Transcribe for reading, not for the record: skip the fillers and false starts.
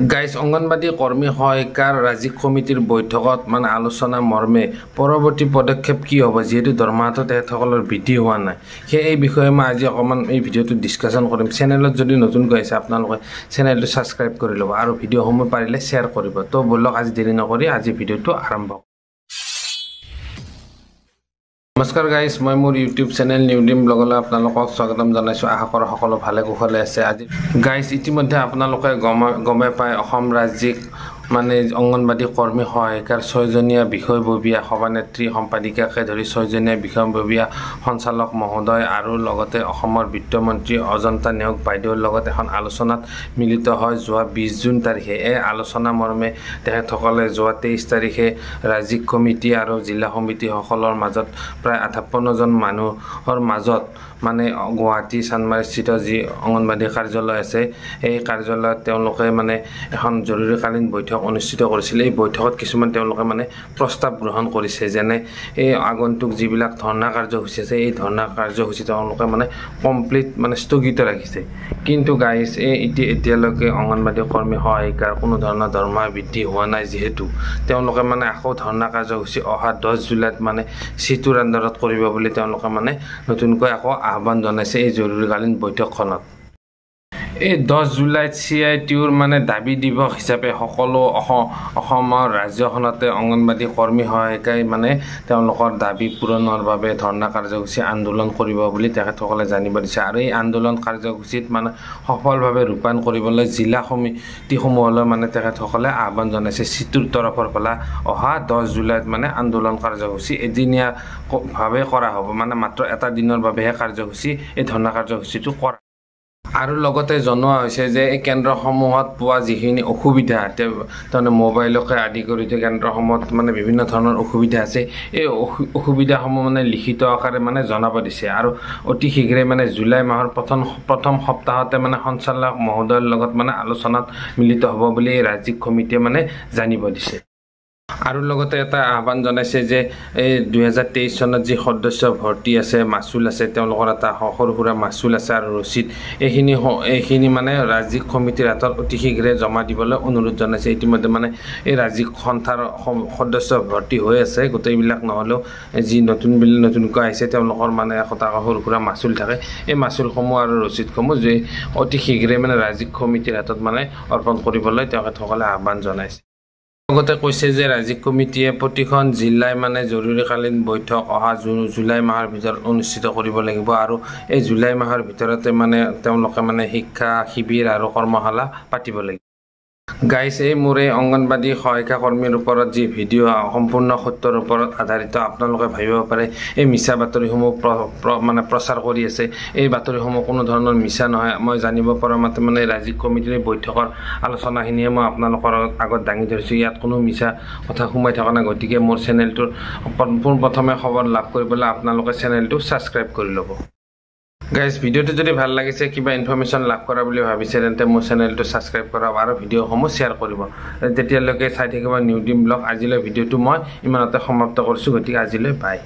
guys anganwadi কৰ্মী সহায়িকাৰ ৰাজ্যিক কমিটিৰ বৈঠকত মানে আলোচনা মৰ্মে পৰৱৰ্তী পদক্ষেপ কি হ'ব যেহেতু দৰমহাটো তেখেতসকলৰ বৃদ্ধি হোৱা নাই সেই এই বিষয়ে মই আজি অকণমান এই ভিডিঅ'টো ডিছকাশ্যন কৰিম চেনেলত যদি নতুনকৈ আছে আপোনালোকে চেনেলটো ছাবস্ক্ৰাইব কৰি ল'ব আৰু ভিডিঅ'সমূহ পাৰিলে শ্বেয়াৰ কৰিব তো বলক আজি দেৰি নকৰি আজি ভিডিঅ'টো আৰম্ভ নমস্কাৰ গাইজ মই মোৰ ইউটিউব চেনেল নিউডিম ব্লগলৈ আপোনালোকক স্বাগতম জনাইছোঁ আশা কৰোঁ সকলো ভালে কুশলে আছে আজি গাইজ ইতিমধ্যে আপোনালোকে গমে পায় অসম ৰাজ্যিক মানে অঙ্গনবাদী কৰ্মী সহায়িকাৰ 6জনীয়া বিষয়ববীয়া সভানেত্ৰী সম্পাদিকাকে ধৰি 6জনীয়া বিষয়ববীয়া সঞ্চালক মহোদয় আৰু লগতে অসমৰ বিত্তমন্ত্ৰী অজন্তা নেওগ বাইদেউৰ লগত এখন আলোচনাত মিলিত হয় যোৱা 20 জুন তাৰিখে এই আলোচনা মৰ্মে তেখেতসকলে যোৱা 23 তাৰিখে ৰাজ্যিক কমিটি আৰু জিলা সমিতিসকলৰ মাজত প্ৰায় 58 জন মানুহৰ মাজত মানে গুৱাহাটী চানমাৰীস্থিত যি অঙ্গনবাদী কাৰ্যালয় আছে এই কাৰ্যালয়ত তেওঁলোকে মানে এখন জৰুৰীকালীন বৈঠক অনুষ্ঠিত কৰিছিল এই বৈঠকত কিছুমান তেওঁলোকে মানে প্ৰস্তাৱ গ্ৰহণ কৰিছে যেনে এই আগন্তুক যিবিলাক ধৰ্ণা কাৰ্যসূচী আছে এই ধৰ্ণা কাৰ্যসূচী তেওঁলোকে মানে কমপ্লিট মানে স্থগিত ৰাখিছে কিন্তু গাইজ এই এতিয়ালৈকে অঙ্গনবাদী কৰ্মী সহায়িকাৰ কোনো ধৰণৰ দৰমহা বৃদ্ধি হোৱা নাই যেহেতু তেওঁলোকে মানে আকৌ ধৰ্ণা কাৰ্যসূচী অহা 10 জুলাইত মানে সিটুৰ আণ্ডাৰত কৰিব বুলি তেওঁলোকে মানে নতুনকৈ আকৌ আহ্বান জনাইছে এই জৰুৰীকালীন বৈঠকখনত এই 10 জুলাইত CITUৰ মানে দাবী দিৱস হিচাপে সকলো অসমৰ ৰাজ্যখনতে অঙ্গনবাদী কৰ্মী সহায়িকাই মানে তেওঁলোকৰ দাবী পূৰণৰ বাবে ধৰ্ণা কাৰ্যসূচী আন্দোলন কৰিব বুলি তেখেতসকলে জানিব দিছে আৰু এই আন্দোলন কাৰ্যসূচীত মানে সফলভাৱে ৰূপায়ণ কৰিবলৈ জিলা সমিতিসমূহলৈ মানে তেখেতসকলে আহ্বান জনাইছে সিটুৰ তৰফৰ পৰা অহা 10 জুলাইত মানে আন্দোলন কাৰ্যসূচী এদিনীয়া ভাৱে কৰা হ'ব মানে মাত্ৰ এটা দিনৰ বাবেহে কাৰ্যসূচী এই ধৰ্ণা কাৰ্যসূচীটো কৰা আৰু লগতে জনোৱা হৈছে যে এই কেন্দ্ৰসমূহত পোৱা যিখিনি অসুবিধা তাৰমানে মোবাইলকে আদি কৰি কেন্দ্ৰসমূহত মানে বিভিন্ন ধৰণৰ অসুবিধা আছে এই অসুবিধাসমূহ মানে লিখিত আকাৰে মানে জনাব দিছে আৰু অতি শীঘ্ৰে মানে জুলাই মাহৰ প্ৰথম সপ্তাহতে মানে সঞ্চালক মহোদয়ৰ লগত মানে আলোচনাত মিলিত হ'ব বুলি এই ৰাজ্যিক কমিটিয়ে মানে জানিব দিছে আৰু লগতে এটা আহ্বান জনাইছে যে এই 2023 চনত যি সদস্য ভৰ্তি আছে মাসুল আছে তেওঁলোকৰ এটা সৰু সুৰা মাসুল আছে আৰু ৰচিদ এইখিনি মানে ৰাজ্যিক কমিটিৰ হাতত অতি শীঘ্ৰে জমা দিবলৈ অনুৰোধ জনাইছে ইতিমধ্যে মানে এই ৰাজ্যিক সন্থাৰ সদস্য ভৰ্তি হৈ আছে গোটেইবিলাক নহলেও যি নতুনকৈ আহিছে তেওঁলোকৰ মানে এটা সৰু সুৰা মাসুল থাকে এই মাসুলসমূহ আৰু ৰচিদসমূহ যে অতি শীঘ্ৰে মানে ৰাজ্যিক কমিটিৰ হাতত মানে অৰ্পণ কৰিবলৈ তেখেতসকলে আহ্বান জনাইছে লগতে কৈছে যে ৰাজ্যিক কমিটিয়ে প্ৰতিখন জিলাই মানে জৰুৰীকালীন বৈঠক অহা জুলাই মাহৰ ভিতৰত অনুষ্ঠিত কৰিব লাগিব আৰু এই জুলাই মাহৰ ভিতৰতে মানে তেওঁলোকে মানে শিক্ষা শিবিৰ আৰু কৰ্মশালা পাতিব লাগিব গাইজ এই মোৰে অঙ্গনবাদী সহায়িকা কৰ্মীৰ ওপৰত যি ভিডিঅ' সম্পূৰ্ণ সত্যৰ ওপৰত আধাৰিত আপোনালোকে ভাবিব পাৰে এই মিছা বাতৰিসমূহ মানে প্ৰচাৰ কৰি আছে এই বাতৰিসমূহ কোনো ধৰণৰ মিছা নহয় মই জানিব পৰা মতে মানে ৰাজ্যিক কমিটিৰ বৈঠকৰ আলোচনাখিনিয়ে মই আপোনালোকৰ আগত দাঙি ধৰিছোঁ ইয়াত কোনো মিছা কথা সোমাই থকা নাই গতিকে মোৰ চেনেলটোৰ পোনপ্ৰথমে খবৰ লাভ কৰিবলৈ আপোনালোকে চেনেলটো ছাবস্ক্ৰাইব কৰি ল'ব গাইজ ভিডিঅ'টো যদি ভাল লাগিছে কিবা ইনফৰমেশ্যন লাভ কৰা বুলি ভাবিছে তেন্তে মোৰ চেনেলটো ছাবস্ক্ৰাইব কৰক আৰু ভিডিঅ'সমূহ শ্বেয়াৰ কৰিব তেতিয়ালৈকে চাই থাকিব নিউডিম ব্লগ আজিলৈ ভিডিঅ'টো মই ইমানতে সমাপ্ত কৰিছোঁ গতিকে আজিলৈ বাই